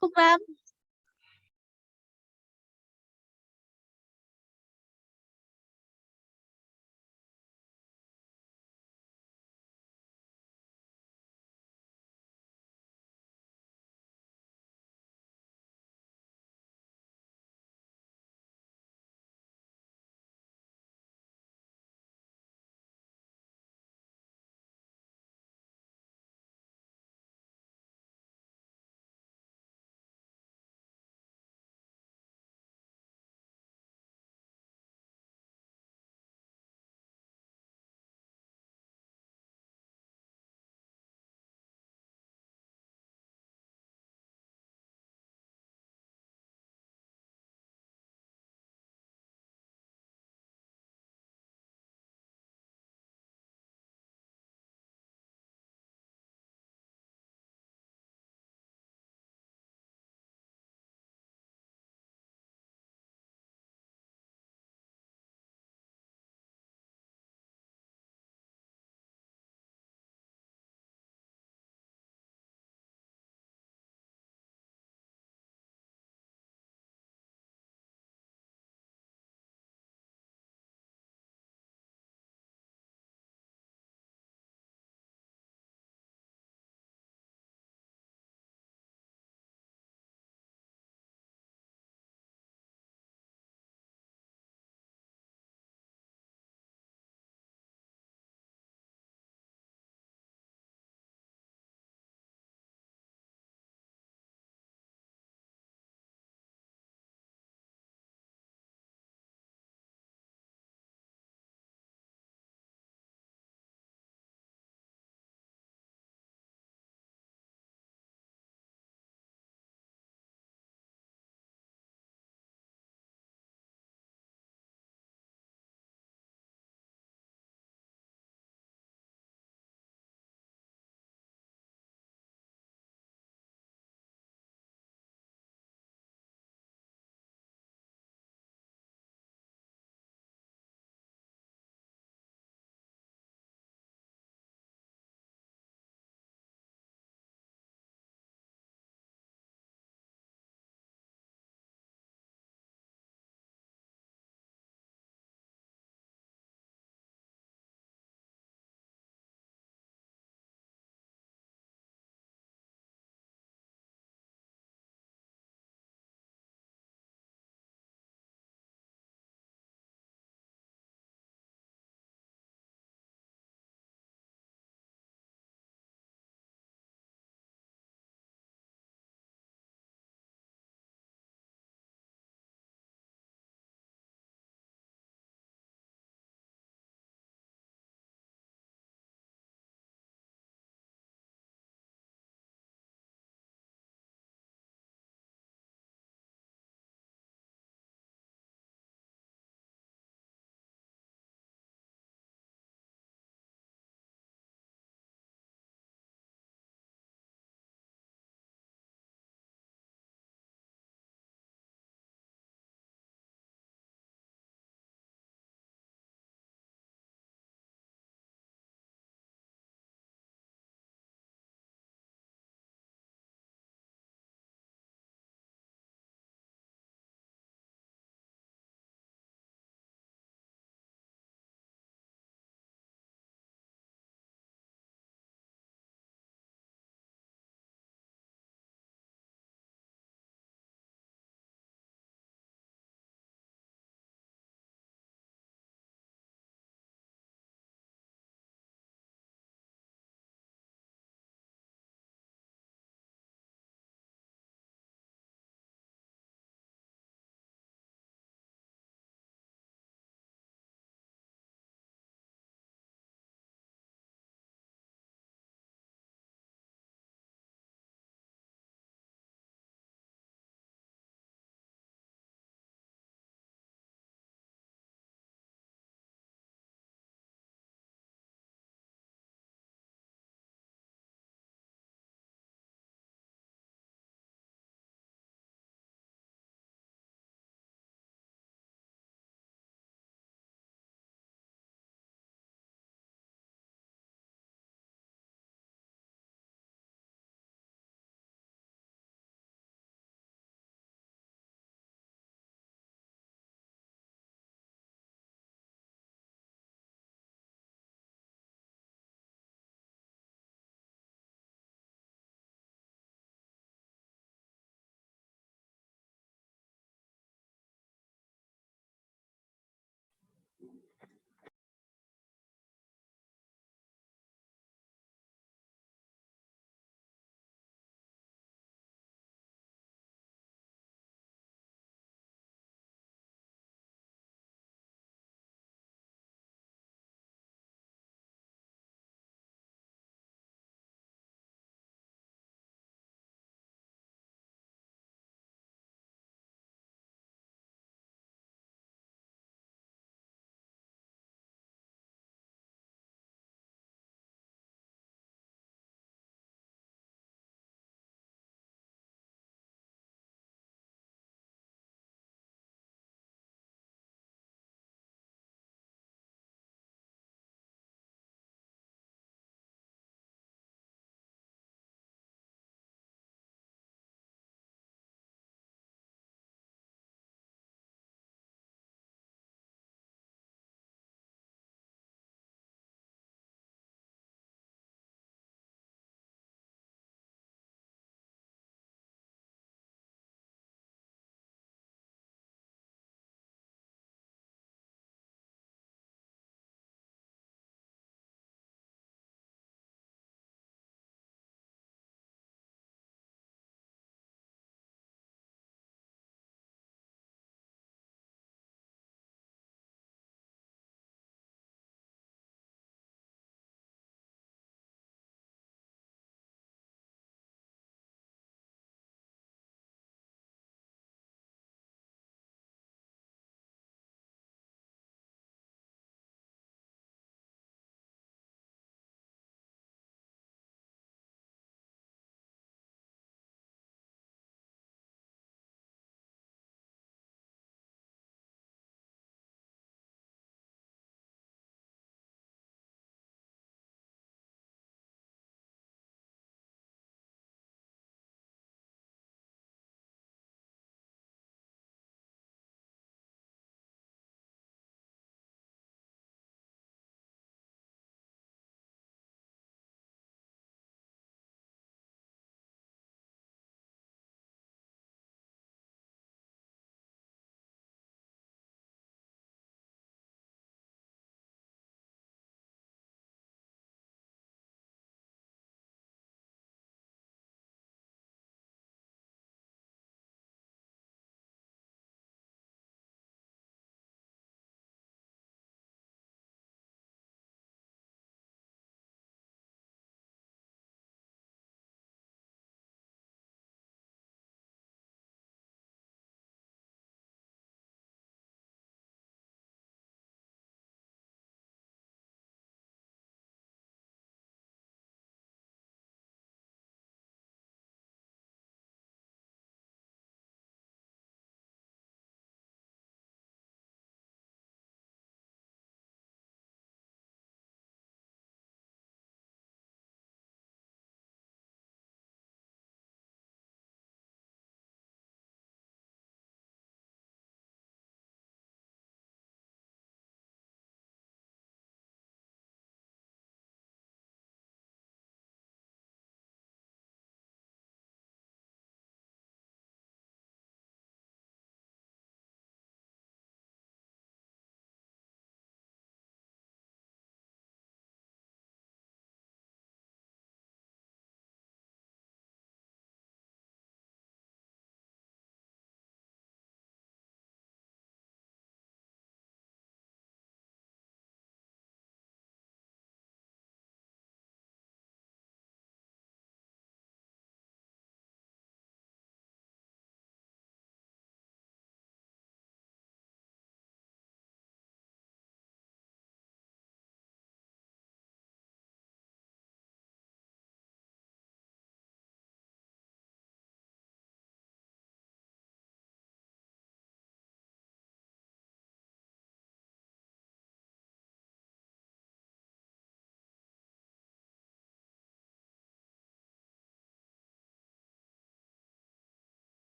không Lam?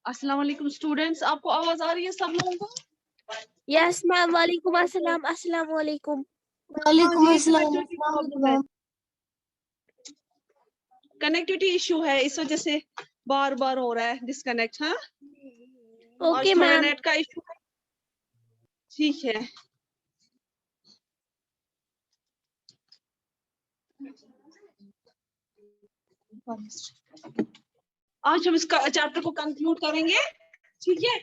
अस्सलाम वालेकुम students, आपको आवाज आ रही है सब लोगों को? यस मैम, वालेकुम अस्सलाम। अस्सलाम वालेकुम। वालेकुम अस्सलाम। कनेक्टिविटी इशू है, इस वजह से बार बार हो रहा है डिस्कनेक्ट। हाँ, ओके आज थोड़ा मैम। नेट का इशू है। ठीक है, आज हम इसका चैप्टर को कंक्लूड करेंगे। ठीक है,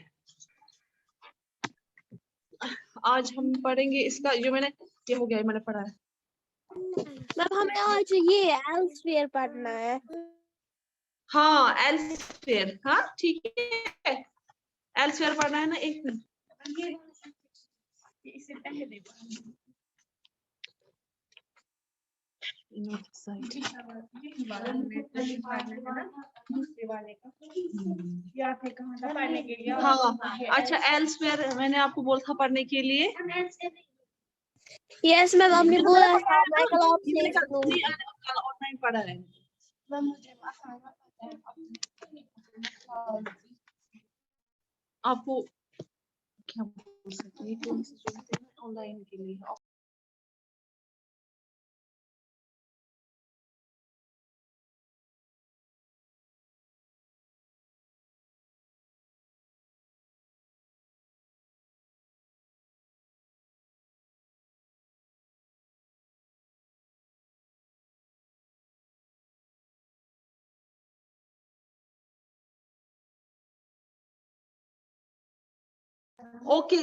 आज हम पढ़ेंगे इसका, जो मैंने ये हो गया, मैंने पढ़ा है। मैम हमें आज ये एल्सवियर पढ़ना है। हाँ, एल्सवियर। हाँ ठीक है, एल्सवियर पढ़ना है ना। एक मिनट, इससे पहले हाँ, अच्छा एल्सवियर मैंने आपको बोला था पढ़ने के लिए। यस मैम, आपने बोला था मैं कल आपसे मैंने सुनूंगी। कल ऑनलाइन पढ़ा है। आपको क्या बोल सकते हैं, कौन सी जरूरत है ऑनलाइन के लिए? ओके,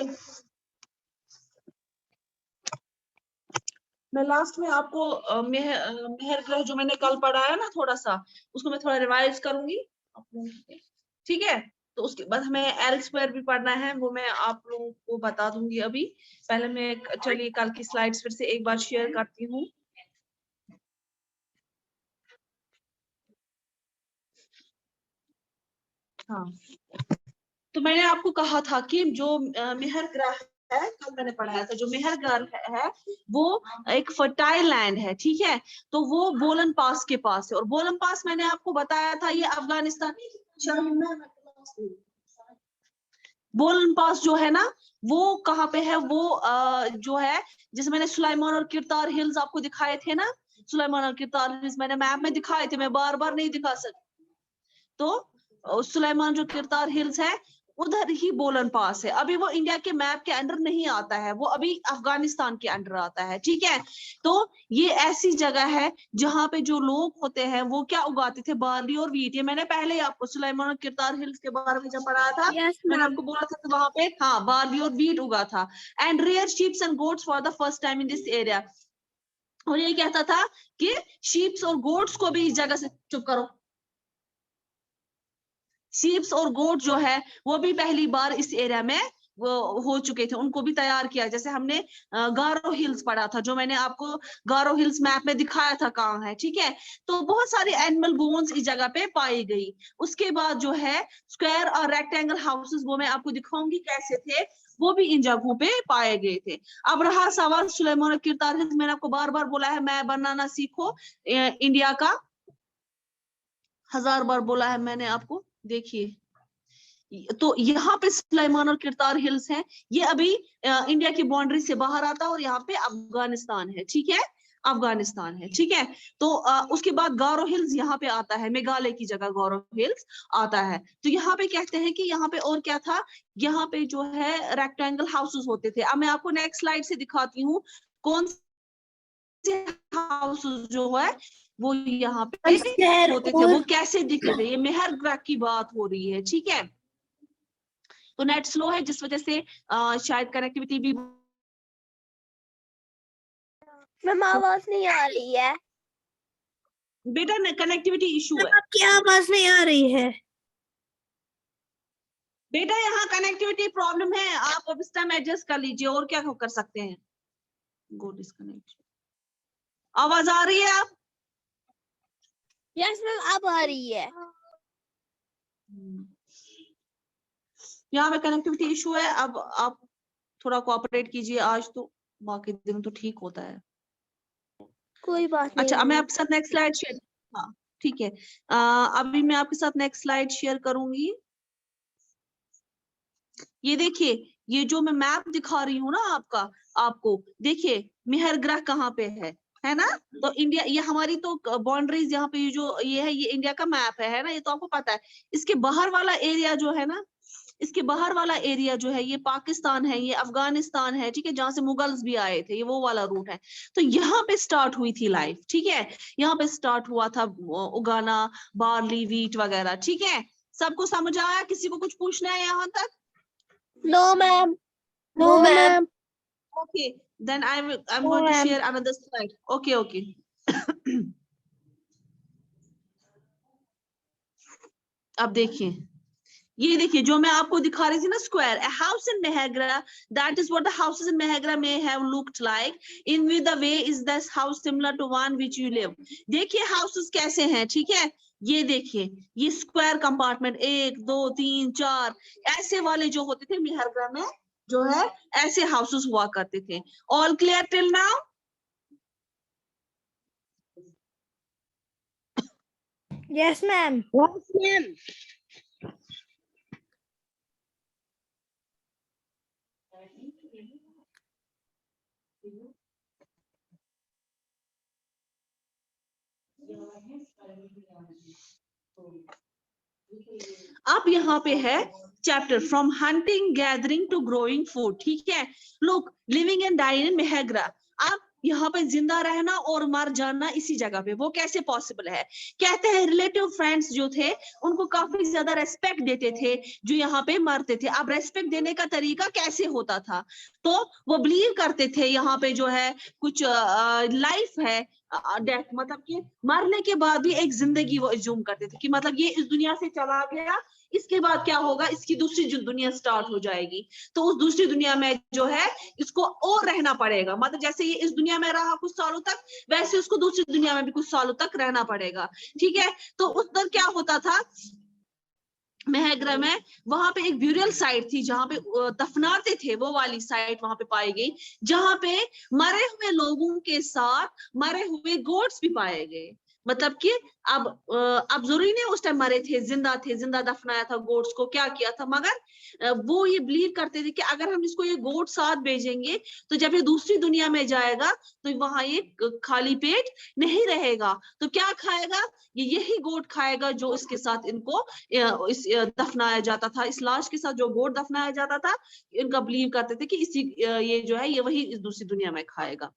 मैं लास्ट में आपको मेहर ग्रह जो मैंने कल पढ़ाया ना, थोड़ा सा उसको मैं थोड़ा रिवाइज करूंगी। ठीक है, तो उसके बाद हमें एल स्क्वायर भी पढ़ना है, वो मैं आप लोगों को बता दूंगी अभी। पहले मैं चलिए कल की स्लाइड्स फिर से एक बार शेयर करती हूँ। हाँ, तो मैंने आपको कहा था कि जो मेहर ग्रह है, कल मैंने पढ़ाया था, जो मेहर ग्रह है वो एक फर्टाइल लैंड है। ठीक है, तो वो बोलन पास के पास है, और बोलन पास मैंने आपको बताया था ये अफगानिस्तान। बोलन पास जो है ना, वो कहाँ पे है? वो जो है, जिसे मैंने सुलाइमान और किरतार हिल्स आपको दिखाए थे ना, सुलाइमान और किरतार हिल्स मैंने मैप में दिखाए थे, मैं बार बार नहीं दिखा सकती। तो सुलाइमान जो किरतार हिल्स है, उधर ही बोलन पास है। अभी वो इंडिया के मैप के अंडर नहीं आता है, वो अभी अफगानिस्तान के अंडर आता है। ठीक है, तो ये ऐसी जगह है जहां पे जो लोग होते हैं वो क्या उगाते थे? बार्ली और वीट। ये मैंने पहले ही आपको सुलाइमान और किरतार हिल्स के बारे में जब पढ़ाया था, यस मैंने मैम। आपको बोला था कि वहां पे हाँ बार्ली और वीट उगा था। And rare sheeps and goats for the first time in this area. और ये कहता था कि शीप्स और गोट्स को भी इस जगह से, चुप करो, शीप्स और गोट जो है वो भी पहली बार इस एरिया में वो हो चुके थे, उनको भी तैयार किया। जैसे हमने गारो हिल्स पढ़ा था, जो मैंने आपको गारो हिल्स मैप में दिखाया था कहाँ है। ठीक है, तो बहुत सारी एनिमल बोन्स इस जगह पे पाई गई। उसके बाद जो है स्क्वायर और रेक्टेंगल हाउसेस, वो मैं आपको दिखाऊंगी कैसे थे, वो भी इन जगहों पे पाए गए थे। अब रहा सवाल सुलेमान और किरतार हिल्स, मैंने आपको बार बार बोला है मैप बनाना सीखो इंडिया का, 1000 बार बोला है मैंने आपको। देखिए, तो यहाँ पे सुलेमान और किरतार हिल्स हैं, ये अभी इंडिया की बाउंड्री से बाहर आता है, और यहाँ पे अफगानिस्तान है। ठीक है, अफगानिस्तान है। ठीक है, तो उसके बाद गारो हिल्स यहाँ पे आता है, मेघालय की जगह गारो हिल्स आता है। तो यहाँ पे कहते हैं कि यहाँ पे और क्या था, यहाँ पे जो है रेक्टेंगल हाउसेस होते थे। अब मैं आपको नेक्स्ट स्लाइड से दिखाती हूँ कौन से हाउसेस जो है वो यहाँ पे होते थे, वो कैसे दिखते थे। ये मेहर ग्रह की बात हो रही है। ठीक है, तो नेट स्लो है जिस वजह से शायद कनेक्टिविटी भी। मैम आवाज नहीं आ रही है। बेटा कनेक्टिविटी इशू है आपकी आवाज नहीं आ रही है। बेटा, यहाँ कनेक्टिविटी प्रॉब्लम है, आप अब इस टाइम एडजस्ट कर लीजिए, और क्या कर सकते हैं। गो डिस्कनेक्ट। आवाज आ रही है आप? यस मैम, अब आ रही है। यहाँ पे कनेक्टिविटी इशू है। अब आप थोड़ा कोऑपरेट कीजिए, आज तो बाकी दिन तो ठीक होता है। कोई बात नहीं। अच्छा, अब मैं आपके साथ नेक्स्ट स्लाइड शेयर, हाँ ठीक है, अभी मैं आपके साथ नेक्स्ट स्लाइड शेयर करूंगी। ये देखिए, ये जो मैं मैप दिखा रही हूँ ना आपको देखिए मेहरगढ़ कहाँ पे है ना। तो इंडिया, ये हमारी तो बाउंड्रीज यहाँ पे ये है, ये इंडिया का मैप है ना, ये तो आपको पता है। इसके बाहर वाला एरिया जो है ना, इसके बाहर वाला एरिया जो है, ये पाकिस्तान है, ये अफगानिस्तान है, ठीक है, जहां से मुगल्स भी आए थे, ये वो वाला रूट है। तो यहाँ पे स्टार्ट हुई थी लाइफ, ठीक है, यहाँ पे स्टार्ट हुआ था उगाना बार्ली व्हीट वगैरह, ठीक है। सबको समझ आया? किसी को कुछ पूछना है यहाँ तक? No ma'am. No, ma'am. Okay, then I'm No, going to ma'am. share another slide. Okay. अब देखिए, ये देखिए जो मैं आपको दिखा रही थी ना, square, a house in Mehrgarh, that is what the houses in Mehrgarh may have looked like. In with the way is this house similar to one which you live. देखिए हाउसेस कैसे हैं, ठीक है। ये देखिए, ये स्क्वायर कंपार्टमेंट 1 2 3 4 ऐसे वाले जो होते थे मेहरगढ़ में, जो है ऐसे हाउसेस हुआ करते थे। All clear till now? Yes, ma'am. Yes, ma'am. अब यहाँ पे है chapter from hunting gathering to growing food, ठीक है। Look, living and dying in Mehrgarh. अब यहाँ पे जिंदा रहना और मर जाना इसी जगह पे, वो कैसे पॉसिबल है? कहते हैं रिलेटिव फ्रेंड्स जो थे उनको काफी ज्यादा रेस्पेक्ट देते थे जो यहाँ पे मरते थे। अब रेस्पेक्ट देने का तरीका कैसे होता था? तो वो बिलीव करते थे यहाँ पे जो है कुछ लाइफ है, डेथ, मतलब कि मरने के बाद भी एक जिंदगी वो एज्यूम करते थे कि मतलब ये इस दुनिया से चला गया, इसके बाद क्या होगा, इसकी दूसरी दुनिया स्टार्ट हो जाएगी। तो उस दूसरी दुनिया में जो है इसको और रहना पड़ेगा, मतलब जैसे ये इस दुनिया में रहा कुछ सालों तक, वैसे उसको दूसरी दुनिया में भी कुछ सालों तक रहना पड़ेगा, ठीक है। तो उस दिन क्या होता था मेहरगढ़ में, वहां पे एक ब्यूरियल साइट थी जहां पे दफनाते थे, वो वाली साइट वहां पे पाई गई जहां पे मरे हुए लोगों के साथ मरे हुए गोट्स भी पाए गए। मतलब कि अब जरूरी नहीं उस टाइम मरे थे, जिंदा दफनाया था गोट्स को, क्या किया था, मगर वो ये बिलीव करते थे कि अगर हम इसको ये गोट साथ भेजेंगे तो जब ये दूसरी दुनिया में जाएगा तो वहां ये खाली पेट नहीं रहेगा, तो क्या खाएगा, ये यही गोट खाएगा जो इसके साथ इनको इस दफनाया जाता था, इस लाश के साथ जो गोट दफनाया जाता था, इनका बिलीव करते थे कि इसी ये जो है ये वही इस दूसरी दुनिया में खाएगा।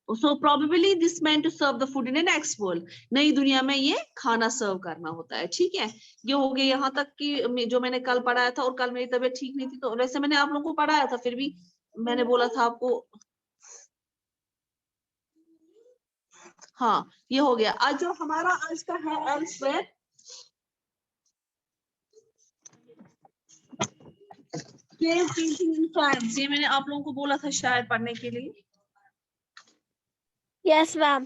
So probably this meant to serve the food in the next world. नई दुनिया में ये खाना सर्व करना होता है, ठीक है। ये हो गया यहाँ तक कि जो मैंने कल पढ़ाया था, और कल मेरी तबीयत ठीक नहीं थी तो वैसे मैंने आप लोगों को पढ़ाया था, फिर भी मैंने बोला था आपको। हाँ, ये हो गया। आज जो हमारा आज का है elsewhere, cave painting in France, ये मैंने आप लोगों को बोला था शायद पढ़ने के लिए। Yes, ma'am.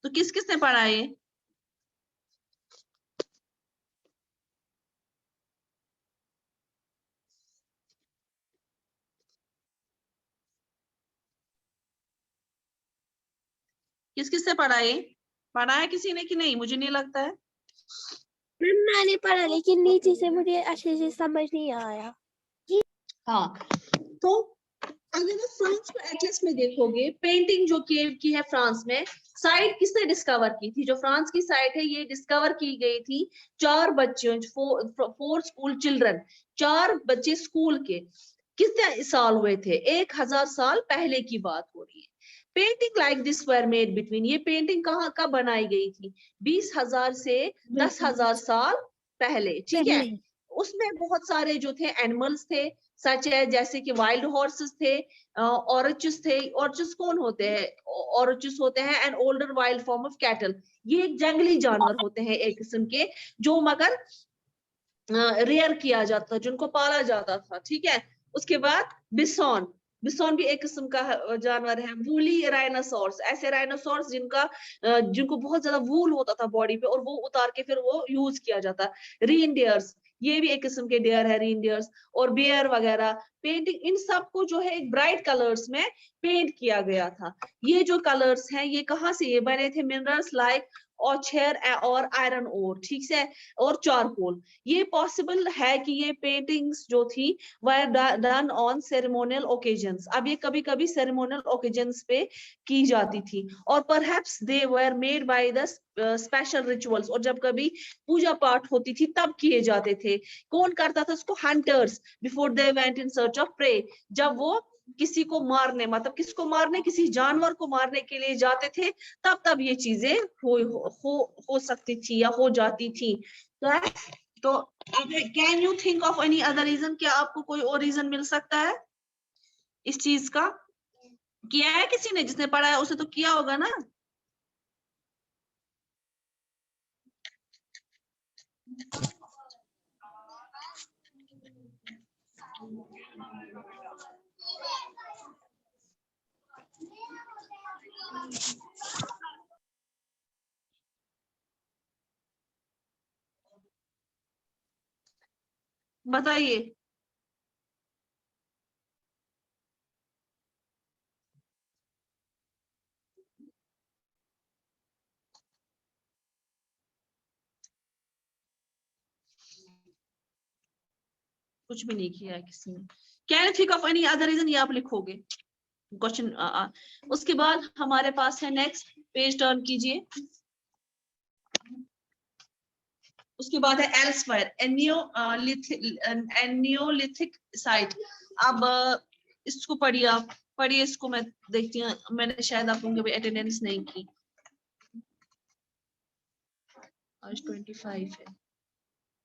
तो किस किस ने पढ़ा ये? किस किस ने पढ़ा ये? पढ़ा है किसी ने कि नहीं? मुझे नहीं लगता है। मैंने पढ़ा लेकिन नीचे से मुझे अच्छे से समझ नहीं आया। हाँ, तो अगर आप फ्रांस को एटलस में देखोगे, पेंटिंग जो केव की है फ्रांस में, साइट किसने डिस्कवर की थी? जो फ्रांस की साइट है ये डिस्कवर की गई थी 4 बच्चों, 4 स्कूल चिल्ड्रन, 4 बच्चे स्कूल के। कितने साल हुए थे? 1000 साल पहले की बात हो रही है। Painting like this were made between, ये पेंटिंग कहाँ कब बनाई गई थी? 20,000 से 10,000 साल पहले, ठीक है। उसमें बहुत सारे जो थे एनिमल्स थे, सच है जैसे कि वाइल्ड हॉर्सेस थे, ऑरचेस थे। ऑरचेस कौन होते हैं? ऑरचेस होते हैं an older wild form of cattle, ये एक जंगली जानवर होते हैं एक किस्म के, जो मगर रेयर किया जाता था, जिनको पाला जाता था, ठीक है। उसके बाद बिसॉन, बिसॉन भी एक किस्म का जानवर है। वूली राइनोसोर्स, ऐसे राइनोसोर्स जिनको बहुत ज्यादा वूल होता था बॉडी पे और वो उतार के फिर वो यूज किया जाता। रीनडियर्स, ये भी एक किस्म के डियर है, रीनडियर्स और बेयर वगैरह। पेंटिंग इन सबको जो है एक ब्राइट कलर्स में पेंट किया गया था। ये जो कलर्स हैं ये कहाँ से ये बने थे? मिनरल्स लाइक और छेर और आयरन ओर, ठीक है, और चारकोल। ये पॉसिबल है कि ये पेंटिंग्स जो थी वह डन ऑन सेरेमोनियल ओकेजन्स। अब ये कभी कभी सेरेमोनियल ओकेजन्स पे की जाती थी, और perhaps they were made by the special rituals, और जब कभी पूजा पाठ होती थी तब किए जाते थे। कौन करता था उसको? Hunters, before they went in search of prey. जब वो किसी को मारने, मतलब किसको मारने, किसी जानवर को मारने के लिए जाते थे, तब ये चीजें हो सकती थी या हो जाती थी। तो can you think of any other reason? क्या आपको कोई और रीजन मिल सकता है इस चीज का? किया है किसी ने? जिसने पढ़ा है उसे तो किया होगा ना। बताइए। कुछ भी नहीं किया है किसी ने। Can you think of any other reason? ये आप लिखोगे क्वेश्चन। उसके बाद हमारे पास है नेक्स्ट पेज, टर्न कीजिए। उसके बाद है एल्सवेयर, एनियोलिथिक साइट। अब इसको पढ़िए, आप पढ़िए इसको, मैं देखती हूँ, मैंने शायद आप लोगों की अटेंडेंस नहीं की। आज 25 है।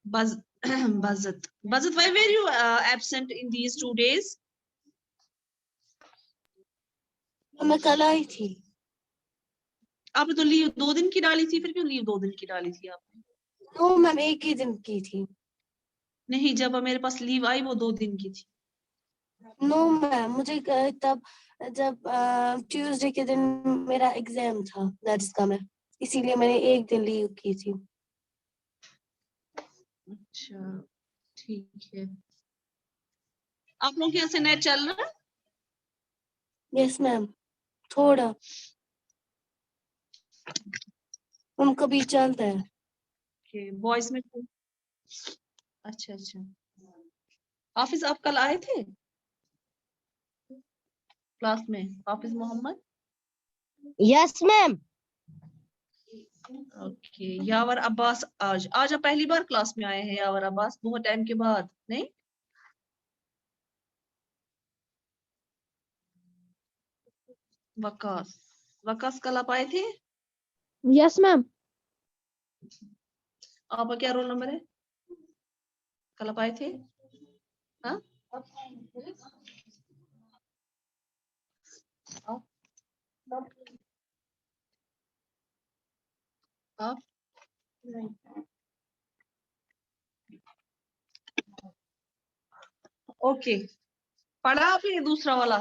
Bazat, why were you absent in these 2 days? मैं कल आई थी। आपने तो लीव 2 दिन की डाली थी, फिर क्यों लीव 2 दिन की डाली थी आपने? नो मैम, एक ही दिन की थी। नहीं, जब मेरे पास लीव आई वो 2 दिन की थी। नो मैम, मुझे तब जब ट्यूसडे के दिन मेरा एग्जाम था दर्ज का, मैं इसीलिए मैंने एक दिन लीव की थी। अच्छा, ठीक है। आप लोग के यहाँ से नेट चल रहा है? यस मैम, थोड़ा हम कभी चलता है। कि बॉयज में अच्छा अच्छा। हाफिज, आप कल आए थे क्लास में? Hafiz Mohammad. Yes ma'am. Okay. Yawar Abbas, आज आज आप पहली बार क्लास में आए हैं यावर अब्बास, बहुत टाइम के बाद? नहीं, वकास, वकास कल आप आए थे? Yes ma'am. आपका क्या रोल नंबर है? कल आप आए थे? हाँ, आप ओके। पढ़ा आपने दूसरा वाला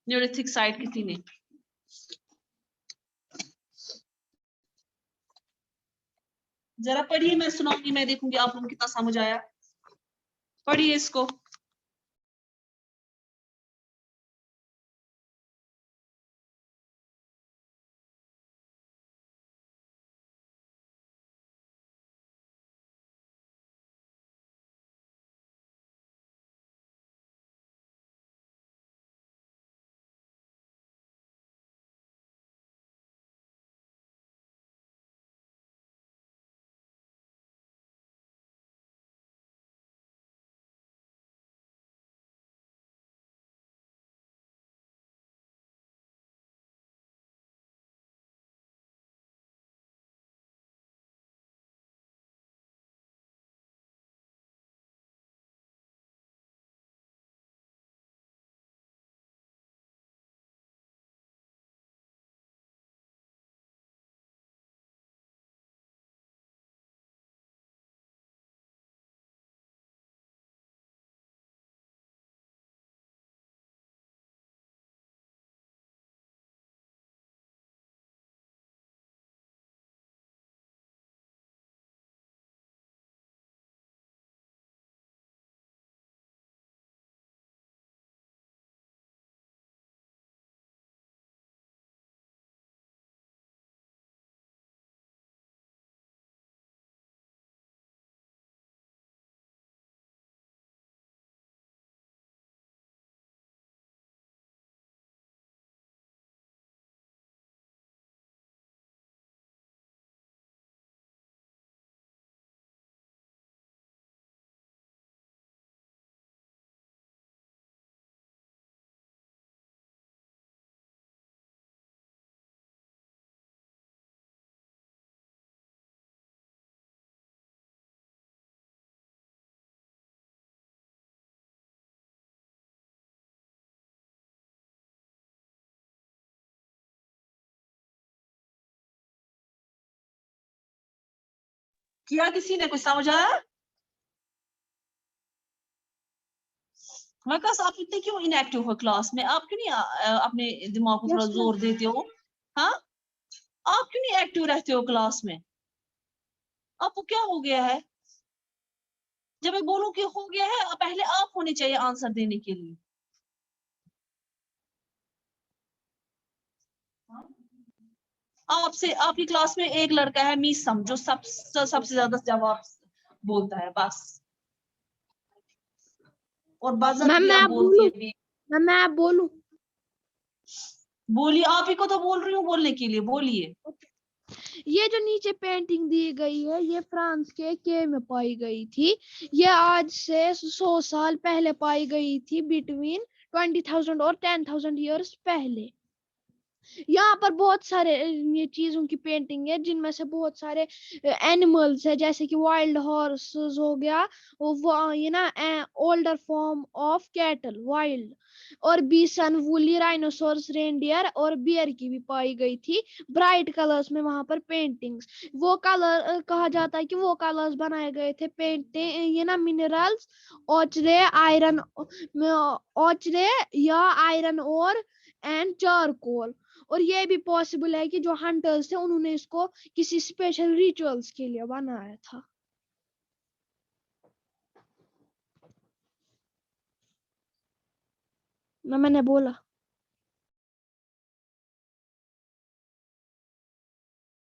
न्यूरोथिक साइड किसी ने? जरा पढ़िए, मैं सुनाऊंगी, मैं देखूंगी आप लोगों को कितना समझ आया। पढ़िए इसको। किया किसी ने? कुछ समझ आया? वकास, आप इतने क्यों इनएक्टिव हो क्लास में? आप क्यों नहीं अपने दिमाग को थोड़ा Yes, ma'am. जोर देते हो? हाँ, आप क्यों नहीं एक्टिव रहते हो क्लास में? आपको क्या हो गया है? जब मैं बोलूं कि हो गया है, पहले आप होने चाहिए आंसर देने के लिए। आपसे, आपकी क्लास में एक लड़का है मीसम, जो सबसे ज्यादा जवाब बोलता है बस, और बजत मैम भी मैं आप आप बोलती बोलूं? है। मैम मैं आप बोलूं? बोलिए, आप ही को तो बोल रही हूँ बोलने के लिए, बोलिए। ये जो नीचे पेंटिंग दी गई है, ये फ्रांस के में पाई गई थी। ये आज से 100 साल पहले पाई गई थी, बिटवीन 20,000 और 10,000 ईयर्स पहले। यहाँ पर बहुत सारे ये चीजों की पेंटिंग है, जिनमें से बहुत सारे एनिमल्स है, जैसे कि वाइल्ड हॉर्सेस हो गया, वो ये ना older form of cattle wild, और बीसन, वूली, राइनोसोरस, रेनडियर और बियर की भी पाई गई थी ब्राइट कलर्स में वहां पर पेंटिंग्स। वो कलर कहा जाता है कि वो कलर्स बनाए गए थे पेंटिंग ये ना मिनरल्स, ओचरे आयरन, ओचरे या आयरन और एंड चारकोल। और ये भी पॉसिबल है कि जो हंटर्स थे उन्होंने इसको किसी स्पेशल रिचुअल्स के लिए बनाया था। मैंने बोला।